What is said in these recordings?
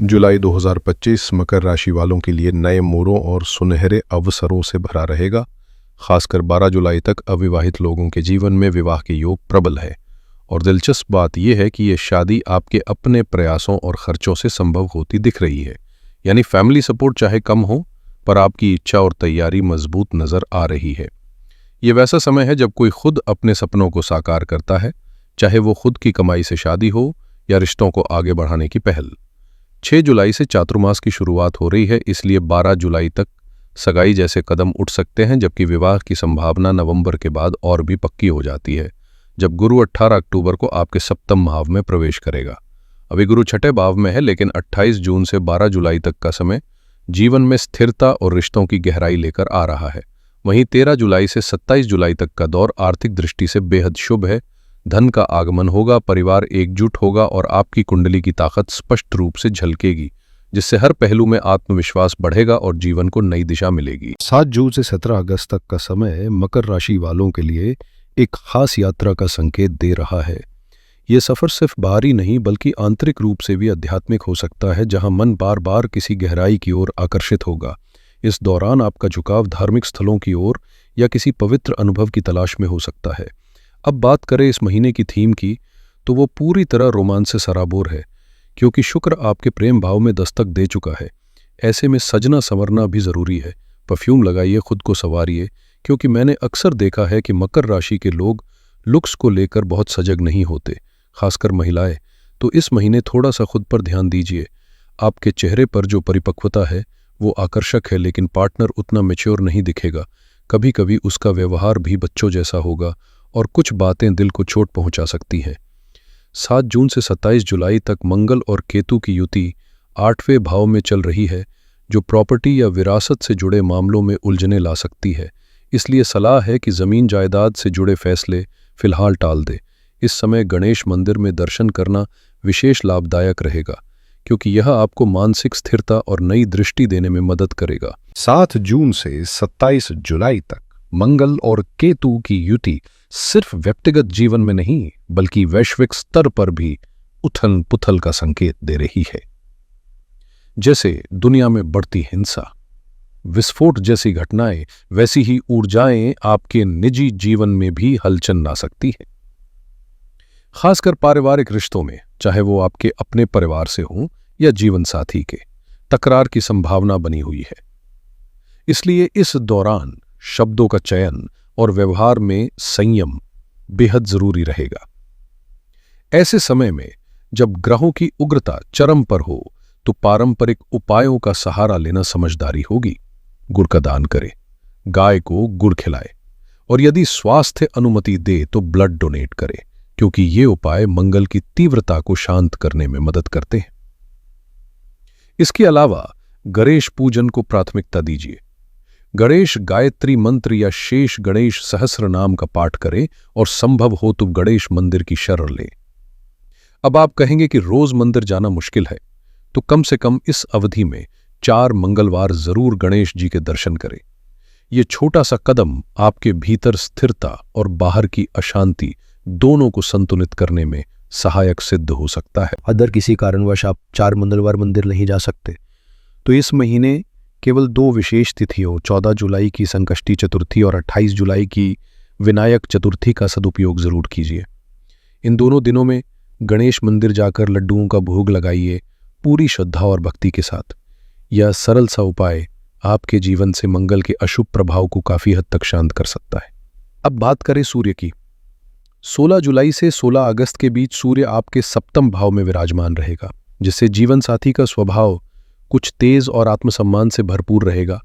जुलाई 2025 मकर राशि वालों के लिए नए मोड़ों और सुनहरे अवसरों से भरा रहेगा। खासकर 12 जुलाई तक अविवाहित लोगों के जीवन में विवाह के योग प्रबल है और दिलचस्प बात यह है कि ये शादी आपके अपने प्रयासों और खर्चों से संभव होती दिख रही है। यानी फैमिली सपोर्ट चाहे कम हो, पर आपकी इच्छा और तैयारी मजबूत नजर आ रही है। ये वैसा समय है जब कोई खुद अपने सपनों को साकार करता है, चाहे वो खुद की कमाई से शादी हो या रिश्तों को आगे बढ़ाने की पहल। 6 जुलाई से चातुर्मास की शुरुआत हो रही है, इसलिए 12 जुलाई तक सगाई जैसे कदम उठ सकते हैं, जबकि विवाह की संभावना नवंबर के बाद और भी पक्की हो जाती है, जब गुरु 18 अक्टूबर को आपके सप्तम भाव में प्रवेश करेगा। अभी गुरु छठे भाव में है, लेकिन 28 जून से 12 जुलाई तक का समय जीवन में स्थिरता और रिश्तों की गहराई लेकर आ रहा है। वहीं 13 जुलाई से 27 जुलाई तक का दौर आर्थिक दृष्टि से बेहद शुभ है। धन का आगमन होगा, परिवार एकजुट होगा और आपकी कुंडली की ताकत स्पष्ट रूप से झलकेगी, जिससे हर पहलू में आत्मविश्वास बढ़ेगा और जीवन को नई दिशा मिलेगी। 7 जून से 17 अगस्त तक का समय मकर राशि वालों के लिए एक खास यात्रा का संकेत दे रहा है। ये सफर सिर्फ बाहरी नहीं बल्कि आंतरिक रूप से भी आध्यात्मिक हो सकता है, जहां मन बार बार किसी गहराई की ओर आकर्षित होगा। इस दौरान आपका झुकाव धार्मिक स्थलों की ओर या किसी पवित्र अनुभव की तलाश में हो सकता है। अब बात करें इस महीने की थीम की, तो वो पूरी तरह रोमांस से सराबोर है, क्योंकि शुक्र आपके प्रेम भाव में दस्तक दे चुका है। ऐसे में सजना संवरना भी जरूरी है। परफ्यूम लगाइए, खुद को संवारिए, क्योंकि मैंने अक्सर देखा है कि मकर राशि के लोग लुक्स को लेकर बहुत सजग नहीं होते, खासकर महिलाएं। तो इस महीने थोड़ा सा खुद पर ध्यान दीजिए। आपके चेहरे पर जो परिपक्वता है वो आकर्षक है, लेकिन पार्टनर उतना मैच्योर नहीं दिखेगा। कभी कभी उसका व्यवहार भी बच्चों जैसा होगा और कुछ बातें दिल को चोट पहुंचा सकती हैं। 7 जून से 27 जुलाई तक मंगल और केतु की युति 8वें भाव में चल रही है, जो प्रॉपर्टी या विरासत से जुड़े मामलों में उलझने ला सकती है। इसलिए सलाह है कि जमीन जायदाद से जुड़े फैसले फिलहाल टाल दे। इस समय गणेश मंदिर में दर्शन करना विशेष लाभदायक रहेगा, क्योंकि यह आपको मानसिक स्थिरता और नई दृष्टि देने में मदद करेगा। 7 जून से 27 जुलाई तक मंगल और केतु की युति सिर्फ व्यक्तिगत जीवन में नहीं बल्कि वैश्विक स्तर पर भी उथल पुथल का संकेत दे रही है। जैसे दुनिया में बढ़ती हिंसा, विस्फोट जैसी घटनाएं, वैसी ही ऊर्जाएं आपके निजी जीवन में भी हलचल ला सकती है। खासकर पारिवारिक रिश्तों में, चाहे वो आपके अपने परिवार से हों या जीवन साथी के, तकरार की संभावना बनी हुई है। इसलिए इस दौरान शब्दों का चयन और व्यवहार में संयम बेहद जरूरी रहेगा। ऐसे समय में जब ग्रहों की उग्रता चरम पर हो, तो पारंपरिक उपायों का सहारा लेना समझदारी होगी। गुड़ का दान करें, गाय को गुड़ खिलाए और यदि स्वास्थ्य अनुमति दे तो ब्लड डोनेट करें, क्योंकि ये उपाय मंगल की तीव्रता को शांत करने में मदद करते हैं। इसके अलावा गणेश पूजन को प्राथमिकता दीजिए। गणेश गायत्री मंत्र या शेष गणेश सहस्र नाम का पाठ करें और संभव हो तो गणेश मंदिर की शरण लें। अब आप कहेंगे कि रोज मंदिर जाना मुश्किल है, तो कम से कम इस अवधि में 4 मंगलवार जरूर गणेश जी के दर्शन करें। यह छोटा सा कदम आपके भीतर स्थिरता और बाहर की अशांति दोनों को संतुलित करने में सहायक सिद्ध हो सकता है। अगर किसी कारणवश आप 4 मंगलवार मंदिर नहीं जा सकते, तो इस महीने केवल 2 विशेष तिथियों 14 जुलाई की संकष्टी चतुर्थी और 28 जुलाई की विनायक चतुर्थी का सदुपयोग जरूर कीजिए। इन दोनों दिनों में गणेश मंदिर जाकर लड्डुओं का भोग लगाइए, पूरी श्रद्धा और भक्ति के साथ। यह सरल सा उपाय आपके जीवन से मंगल के अशुभ प्रभाव को काफी हद तक शांत कर सकता है। अब बात करें सूर्य की। 16 जुलाई से 16 अगस्त के बीच सूर्य आपके सप्तम भाव में विराजमान रहेगा, जिससे जीवन साथी का स्वभाव कुछ तेज और आत्मसम्मान से भरपूर रहेगा।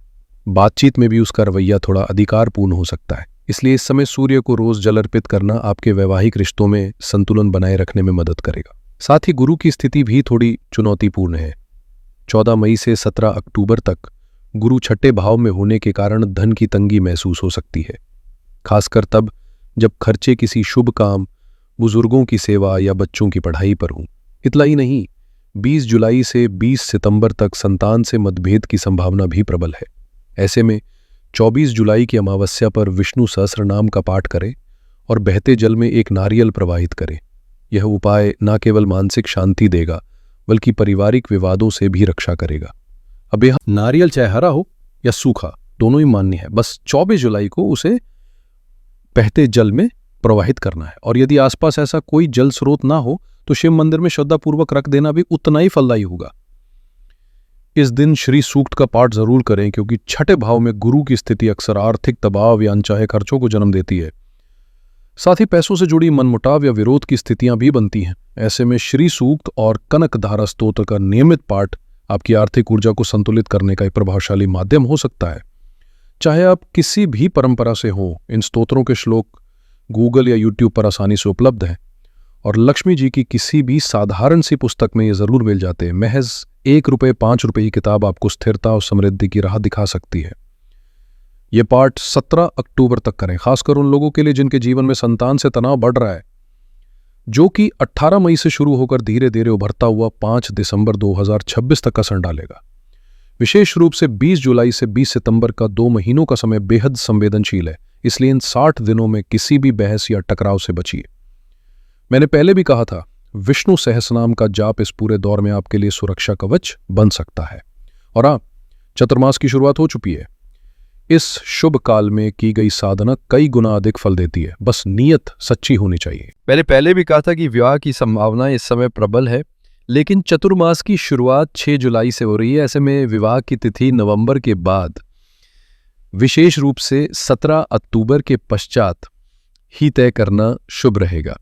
बातचीत में भी उसका रवैया थोड़ा अधिकारपूर्ण हो सकता है। इसलिए इस समय सूर्य को रोज जल अर्पित करना आपके वैवाहिक रिश्तों में संतुलन बनाए रखने में मदद करेगा। साथ ही गुरु की स्थिति भी थोड़ी चुनौतीपूर्ण है। 14 मई से 17 अक्टूबर तक गुरु छठे भाव में होने के कारण धन की तंगी महसूस हो सकती है, खासकर तब जब खर्चे किसी शुभ काम, बुजुर्गों की सेवा या बच्चों की पढ़ाई पर हों। इतना ही नहीं, 20 जुलाई से 20 सितंबर तक संतान से मतभेद की संभावना भी प्रबल है। ऐसे में 24 जुलाई की अमावस्या पर विष्णु सहस्रनाम का पाठ करें और बहते जल में एक नारियल प्रवाहित करें। यह उपाय न केवल मानसिक शांति देगा बल्कि पारिवारिक विवादों से भी रक्षा करेगा। अब यह नारियल चाहे हरा हो या सूखा, दोनों ही मान्य है। बस 24 जुलाई को उसे बहते जल में प्रवाहित करना है, और यदि आसपास ऐसा कोई जल स्रोत ना हो तो शिव मंदिर में श्रद्धापूर्वक रख देना भी उतना ही फलदायी होगा। इस दिन श्री सूक्त का पाठ जरूर करें, क्योंकि छठे भाव में गुरु की स्थिति अक्सर आर्थिक दबाव या अनचाहे खर्चों को जन्म देती है। साथ ही पैसों से जुड़ी मनमुटाव या विरोध की स्थितियां भी बनती हैं। ऐसे में श्री सूक्त और कनक धारा स्तोत्र का नियमित पाठ आपकी आर्थिक ऊर्जा को संतुलित करने का एक प्रभावशाली माध्यम हो सकता है। चाहे आप किसी भी परंपरा से हो, इन स्तोत्रों के श्लोक गूगल या यूट्यूब पर आसानी से उपलब्ध हैं, और लक्ष्मी जी की किसी भी साधारण सी पुस्तक में ये जरूर मिल जाते हैं। महज ₹1 ₹5 की किताब आपको स्थिरता और समृद्धि की राह दिखा सकती है। ये पाठ 17 अक्टूबर तक करें, खासकर उन लोगों के लिए जिनके जीवन में संतान से तनाव बढ़ रहा है, जो कि 18 मई से शुरू होकर धीरे धीरे उभरता हुआ 5 दिसंबर 2026 तक असर डालेगा। विशेष रूप से 20 जुलाई से 20 सितंबर का 2 महीनों का समय बेहद संवेदनशील है, इसलिए इन 60 दिनों में किसी भी बहस या टकराव से बचिए। मैंने पहले भी कहा था, विष्णु सहस्रनाम का जाप इस पूरे दौर में आपके लिए सुरक्षा कवच बन सकता है। और हाँ, चतुर्मास की शुरुआत हो चुकी है। इस शुभ काल में की गई साधना कई गुना अधिक फल देती है, बस नीयत सच्ची होनी चाहिए। मैंने पहले भी कहा था कि विवाह की संभावना इस समय प्रबल है, लेकिन चतुर्मास की शुरुआत 6 जुलाई से हो रही है। ऐसे में विवाह की तिथि नवंबर के बाद, विशेष रूप से 17 अक्टूबर के पश्चात ही तय करना शुभ रहेगा।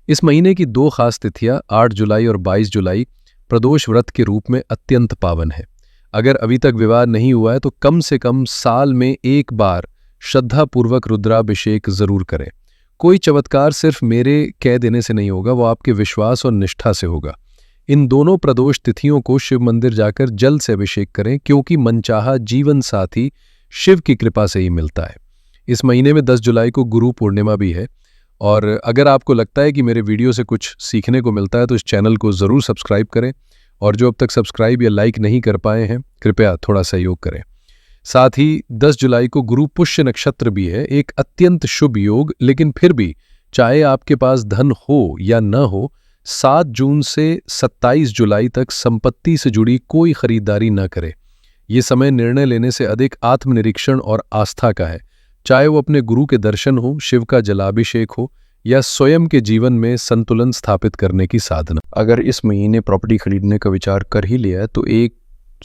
इस महीने की 2 खास तिथियां 8 जुलाई और 22 जुलाई प्रदोष व्रत के रूप में अत्यंत पावन है। अगर अभी तक विवाह नहीं हुआ है तो कम से कम साल में एक बार श्रद्धापूर्वक रुद्राभिषेक जरूर करें। कोई चमत्कार सिर्फ मेरे कह देने से नहीं होगा, वो आपके विश्वास और निष्ठा से होगा। इन दोनों प्रदोष तिथियों को शिव मंदिर जाकर जल से अभिषेक करें, क्योंकि मनचाहा जीवन साथी शिव की कृपा से ही मिलता है। इस महीने में 10 जुलाई को गुरु पूर्णिमा भी है, और अगर आपको लगता है कि मेरे वीडियो से कुछ सीखने को मिलता है तो इस चैनल को ज़रूर सब्सक्राइब करें, और जो अब तक सब्सक्राइब या लाइक नहीं कर पाए हैं, कृपया थोड़ा सहयोग करें। साथ ही 10 जुलाई को गुरु पुष्य नक्षत्र भी है, एक अत्यंत शुभ योग। लेकिन फिर भी चाहे आपके पास धन हो या न हो, 7 जून से 27 जुलाई तक संपत्ति से जुड़ी कोई खरीदारी न करें। ये समय निर्णय लेने से अधिक आत्मनिरीक्षण और आस्था का है, चाहे वो अपने गुरु के दर्शन हो, शिव का जलाभिषेक हो, या स्वयं के जीवन में संतुलन स्थापित करने की साधना। अगर इस महीने प्रॉपर्टी खरीदने का विचार कर ही लिया है तो एक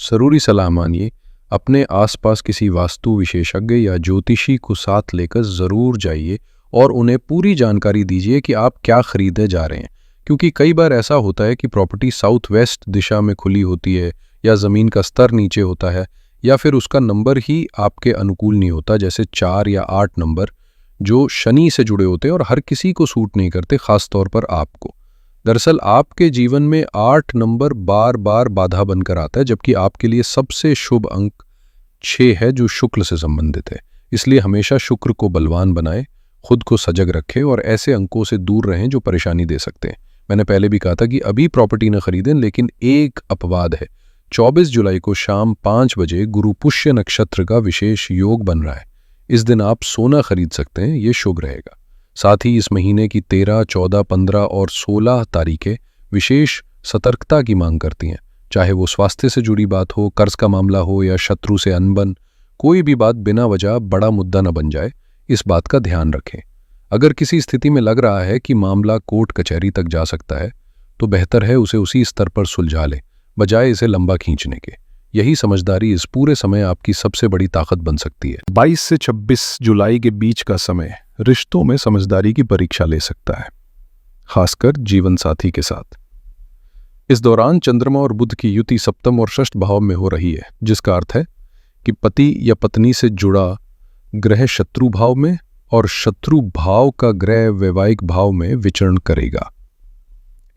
ज़रूरी सलाह मानिए, अपने आसपास किसी वास्तु विशेषज्ञ या ज्योतिषी को साथ लेकर ज़रूर जाइए और उन्हें पूरी जानकारी दीजिए कि आप क्या खरीदने जा रहे हैं। क्योंकि कई बार ऐसा होता है कि प्रॉपर्टी साउथ वेस्ट दिशा में खुली होती है, या ज़मीन का स्तर नीचे होता है, या फिर उसका नंबर ही आपके अनुकूल नहीं होता, जैसे 4 या 8 नंबर जो शनि से जुड़े होते हैं और हर किसी को सूट नहीं करते, खास तौर पर आपको। दरअसल आपके जीवन में 8 नंबर बार बार बाधा बनकर आता है, जबकि आपके लिए सबसे शुभ अंक 6 है, जो शुक्ल से संबंधित है। इसलिए हमेशा शुक्र को बलवान बनाए, खुद को सजग रखें और ऐसे अंकों से दूर रहें जो परेशानी दे सकते हैं। मैंने पहले भी कहा था कि अभी प्रॉपर्टी न खरीदें, लेकिन एक अपवाद है। 24 जुलाई को शाम 5 बजे गुरु पुष्य नक्षत्र का विशेष योग बन रहा है। इस दिन आप सोना खरीद सकते हैं, ये शुभ रहेगा। साथ ही इस महीने की 13, 14, 15 और 16 तारीखें विशेष सतर्कता की मांग करती हैं। चाहे वो स्वास्थ्य से जुड़ी बात हो, कर्ज का मामला हो, या शत्रु से अनबन, कोई भी बात बिना वजह बड़ा मुद्दा न बन जाए, इस बात का ध्यान रखें। अगर किसी स्थिति में लग रहा है कि मामला कोर्ट कचहरी तक जा सकता है, तो बेहतर है उसे उसी स्तर पर सुलझा ले, बजाय इसे लंबा खींचने के। यही समझदारी इस पूरे समय आपकी सबसे बड़ी ताकत बन सकती है। 22 से 26 जुलाई के बीच का समय रिश्तों में समझदारी की परीक्षा ले सकता है, खासकर जीवन साथी के साथ। इस दौरान चंद्रमा और बुध की युति सप्तम और षष्ठ भाव में हो रही है, जिसका अर्थ है कि पति या पत्नी से जुड़ा ग्रह शत्रु भाव में और शत्रु भाव का ग्रह वैवाहिक भाव में विचरण करेगा।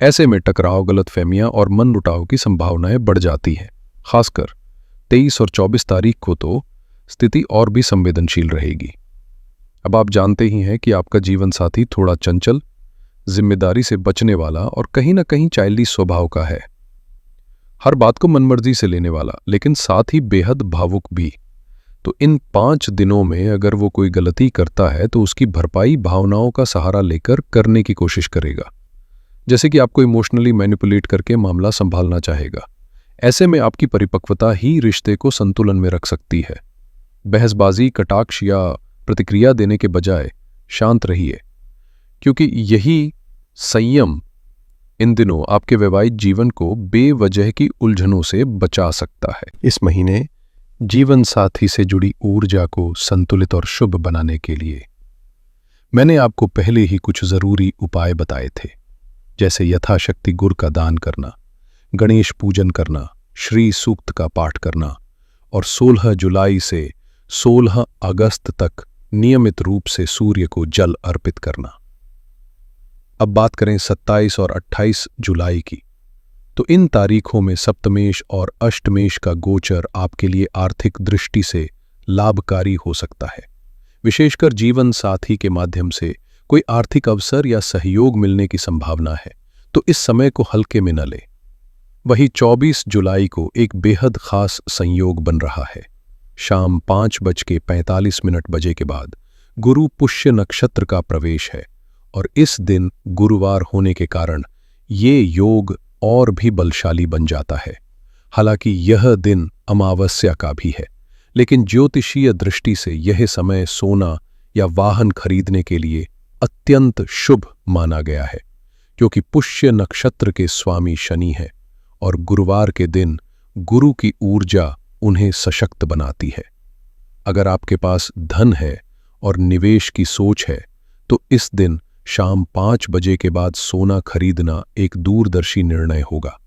ऐसे में टकराव, गलतफहमियां और मनमुटाव की संभावनाएं बढ़ जाती हैं। खासकर 23 और 24 तारीख को तो स्थिति और भी संवेदनशील रहेगी। अब आप जानते ही हैं कि आपका जीवन साथी थोड़ा चंचल, जिम्मेदारी से बचने वाला और कहीं ना कहीं चाइल्डिश स्वभाव का है। हर बात को मनमर्जी से लेने वाला, लेकिन साथ ही बेहद भावुक भी। तो इन 5 दिनों में अगर वो कोई गलती करता है तो उसकी भरपाई भावनाओं का सहारा लेकर करने की कोशिश करेगा। जैसे कि आपको इमोशनली मैनिपुलेट करके मामला संभालना चाहेगा। ऐसे में आपकी परिपक्वता ही रिश्ते को संतुलन में रख सकती है। बहसबाजी, कटाक्ष या प्रतिक्रिया देने के बजाय शांत रहिए, क्योंकि यही संयम इन दिनों आपके वैवाहिक जीवन को बेवजह की उलझनों से बचा सकता है। इस महीने जीवन साथी से जुड़ी ऊर्जा को संतुलित और शुभ बनाने के लिए मैंने आपको पहले ही कुछ जरूरी उपाय बताए थे, जैसे यथाशक्ति गुर का दान करना, गणेश पूजन करना, श्री सूक्त का पाठ करना और 16 जुलाई से 16 अगस्त तक नियमित रूप से सूर्य को जल अर्पित करना। अब बात करें 27 और 28 जुलाई की, तो इन तारीखों में सप्तमेश और अष्टमेश का गोचर आपके लिए आर्थिक दृष्टि से लाभकारी हो सकता है। विशेषकर जीवन साथी के माध्यम से कोई आर्थिक अवसर या सहयोग मिलने की संभावना है, तो इस समय को हल्के में न ले। वही 24 जुलाई को एक बेहद खास संयोग बन रहा है। शाम 5:45 के बाद गुरु पुष्य नक्षत्र का प्रवेश है और इस दिन गुरुवार होने के कारण ये योग और भी बलशाली बन जाता है। हालांकि यह दिन अमावस्या का भी है, लेकिन ज्योतिषीय दृष्टि से यह समय सोना या वाहन खरीदने के लिए अत्यंत शुभ माना गया है, क्योंकि पुष्य नक्षत्र के स्वामी शनि है और गुरुवार के दिन गुरु की ऊर्जा उन्हें सशक्त बनाती है। अगर आपके पास धन है और निवेश की सोच है, तो इस दिन शाम 5 बजे के बाद सोना खरीदना एक दूरदर्शी निर्णय होगा।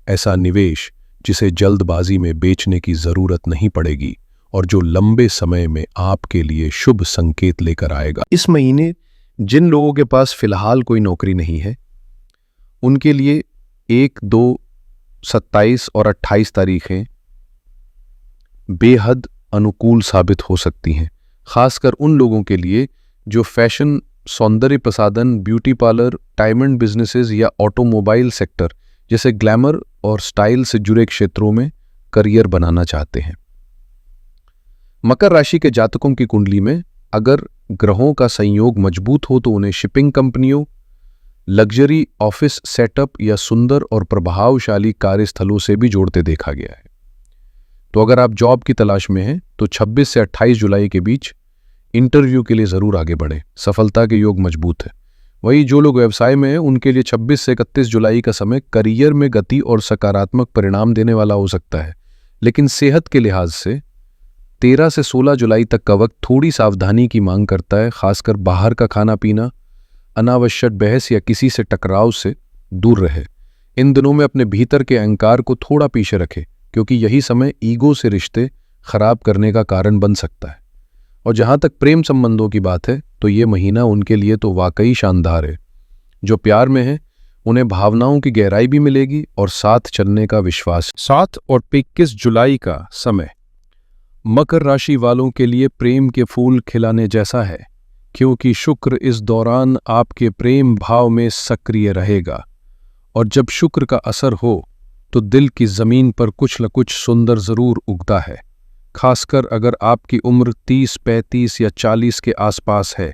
ऐसा निवेश जिसे जल्दबाजी में बेचने की जरूरत नहीं पड़ेगी और जो लंबे समय में आपके लिए शुभ संकेत लेकर आएगा। इस महीने जिन लोगों के पास फिलहाल कोई नौकरी नहीं है, उनके लिए 1, 2, 27 और 28 तारीखें बेहद अनुकूल साबित हो सकती हैं, खासकर उन लोगों के लिए जो फैशन, सौंदर्य प्रसाधन, ब्यूटी पार्लर, डायमंड बिजनेसेस या ऑटोमोबाइल सेक्टर जैसे ग्लैमर और स्टाइल से जुड़े क्षेत्रों में करियर बनाना चाहते हैं। मकर राशि के जातकों की कुंडली में अगर ग्रहों का संयोग मजबूत हो तो उन्हें शिपिंग कंपनियों, लग्जरी ऑफिस सेटअप या सुंदर और प्रभावशाली कार्यस्थलों से भी जोड़ते देखा गया है। तो अगर आप जॉब की तलाश में हैं तो 26 से 28 जुलाई के बीच इंटरव्यू के लिए जरूर आगे बढ़ें, सफलता के योग मजबूत है। वही जो लोग व्यवसाय में हैं उनके लिए 26 से 31 जुलाई का समय करियर में गति और सकारात्मक परिणाम देने वाला हो सकता है, लेकिन सेहत के लिहाज से 13 से 16 जुलाई तक का वक्त थोड़ी सावधानी की मांग करता है। खासकर बाहर का खाना पीना, अनावश्यक बहस या किसी से टकराव से दूर रहे। इन दिनों में अपने भीतर के अहंकार को थोड़ा पीछे रखें, क्योंकि यही समय ईगो से रिश्ते खराब करने का कारण बन सकता है। और जहां तक प्रेम संबंधों की बात है तो ये महीना उनके लिए तो वाकई शानदार है। जो प्यार में है उन्हें भावनाओं की गहराई भी मिलेगी और साथ चलने का विश्वास। 7 और 21 जुलाई का समय मकर राशि वालों के लिए प्रेम के फूल खिलाने जैसा है, क्योंकि शुक्र इस दौरान आपके प्रेम भाव में सक्रिय रहेगा और जब शुक्र का असर हो तो दिल की जमीन पर कुछ न कुछ सुंदर जरूर उगता है। खासकर अगर आपकी उम्र 30, 35 या 40 के आसपास है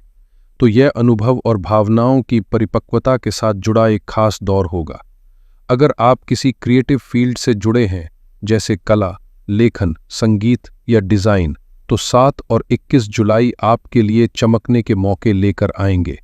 तो यह अनुभव और भावनाओं की परिपक्वता के साथ जुड़ा एक खास दौर होगा। अगर आप किसी क्रिएटिव फील्ड से जुड़े हैं जैसे कला, लेखन, संगीत या डिज़ाइन, तो 7 और 21 जुलाई आपके लिए चमकने के मौके लेकर आएंगे।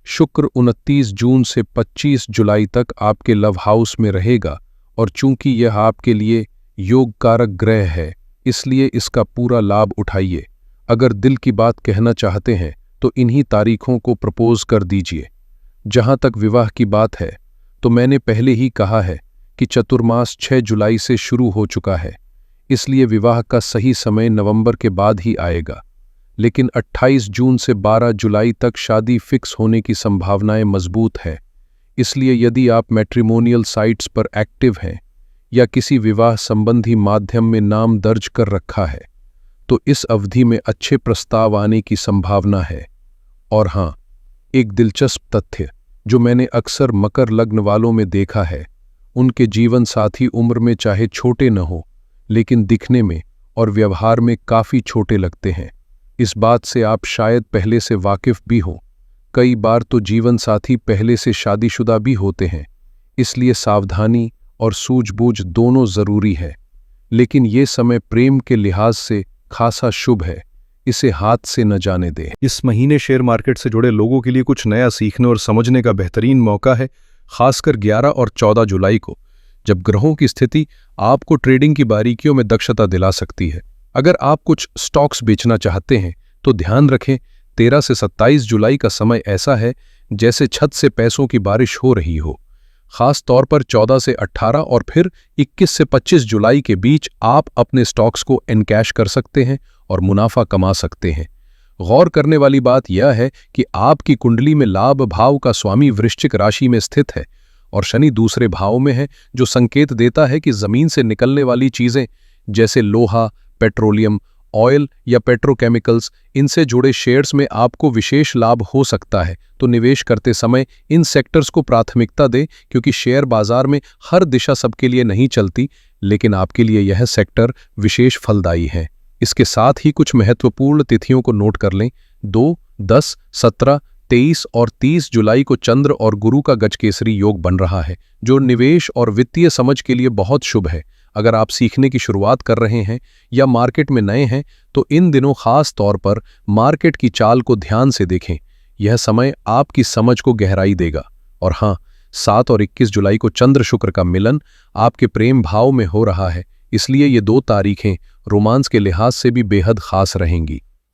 शुक्र 29 जून से 25 जुलाई तक आपके लव हाउस में रहेगा और चूंकि यह आपके लिए योग कारक ग्रह है, इसलिए इसका पूरा लाभ उठाइए। अगर दिल की बात कहना चाहते हैं तो इन्हीं तारीखों को प्रपोज कर दीजिए। जहां तक विवाह की बात है तो मैंने पहले ही कहा है कि चतुर्मास 6 जुलाई से शुरू हो चुका है, इसलिए विवाह का सही समय नवंबर के बाद ही आएगा। लेकिन 28 जून से 12 जुलाई तक शादी फिक्स होने की संभावनाएं मजबूत है। इसलिए यदि आप मैट्रिमोनियल साइट्स पर एक्टिव हैं या किसी विवाह संबंधी माध्यम में नाम दर्ज कर रखा है तो इस अवधि में अच्छे प्रस्ताव आने की संभावना है। और हाँ, एक दिलचस्प तथ्य जो मैंने अक्सर मकर लग्न वालों में देखा है, उनके जीवन साथी उम्र में चाहे छोटे न हो लेकिन दिखने में और व्यवहार में काफ़ी छोटे लगते हैं। इस बात से आप शायद पहले से वाकिफ भी हो। कई बार तो जीवन साथी पहले से शादीशुदा भी होते हैं, इसलिए सावधानी और सूझबूझ दोनों जरूरी है। लेकिन ये समय प्रेम के लिहाज से खासा शुभ है, इसे हाथ से न जाने दें। इस महीने शेयर मार्केट से जुड़े लोगों के लिए कुछ नया सीखने और समझने का बेहतरीन मौका है, खासकर 11 और 14 जुलाई को, जब ग्रहों की स्थिति आपको ट्रेडिंग की बारीकियों में दक्षता दिला सकती है। अगर आप कुछ स्टॉक्स बेचना चाहते हैं तो ध्यान रखें, 13 से 27 जुलाई का समय ऐसा है जैसे छत से पैसों की बारिश हो रही हो। खास तौर पर 14 से 18 और फिर 21 से 25 जुलाई के बीच आप अपने स्टॉक्स को एनकैश कर सकते हैं और मुनाफा कमा सकते हैं। गौर करने वाली बात यह है कि आपकी कुंडली में लाभ भाव का स्वामी वृश्चिक राशि में स्थित है और शनि दूसरे भाव में है, जो संकेत देता है कि जमीन से निकलने वाली चीजें जैसे लोहा, पेट्रोलियम, ऑयल या पेट्रोकेमिकल्स, इनसे जुड़े शेयर्स में आपको विशेष लाभ हो सकता है। तो निवेश करते समय इन सेक्टर्स को प्राथमिकता दें, क्योंकि शेयर बाजार में हर दिशा सबके लिए नहीं चलती, लेकिन आपके लिए यह सेक्टर विशेष फलदायी है। इसके साथ ही कुछ महत्वपूर्ण तिथियों को नोट कर लें। 2, 10, 17, 23 और 30 जुलाई को चंद्र और गुरु का गजकेसरी योग बन रहा है, जो निवेश और वित्तीय समझ के लिए बहुत शुभ है। अगर आप सीखने की शुरुआत कर रहे हैं या मार्केट में नए हैं तो इन दिनों खास तौर पर मार्केट की चाल को ध्यान से देखें। यह समय आपकी समझ को गहराई देगा। और हाँ, 7 और 21 जुलाई को चंद्र शुक्र का मिलन आपके प्रेम भाव में हो रहा है, इसलिए ये 2 तारीखें रोमांस के लिहाज से भी बेहद खास रहेंगी।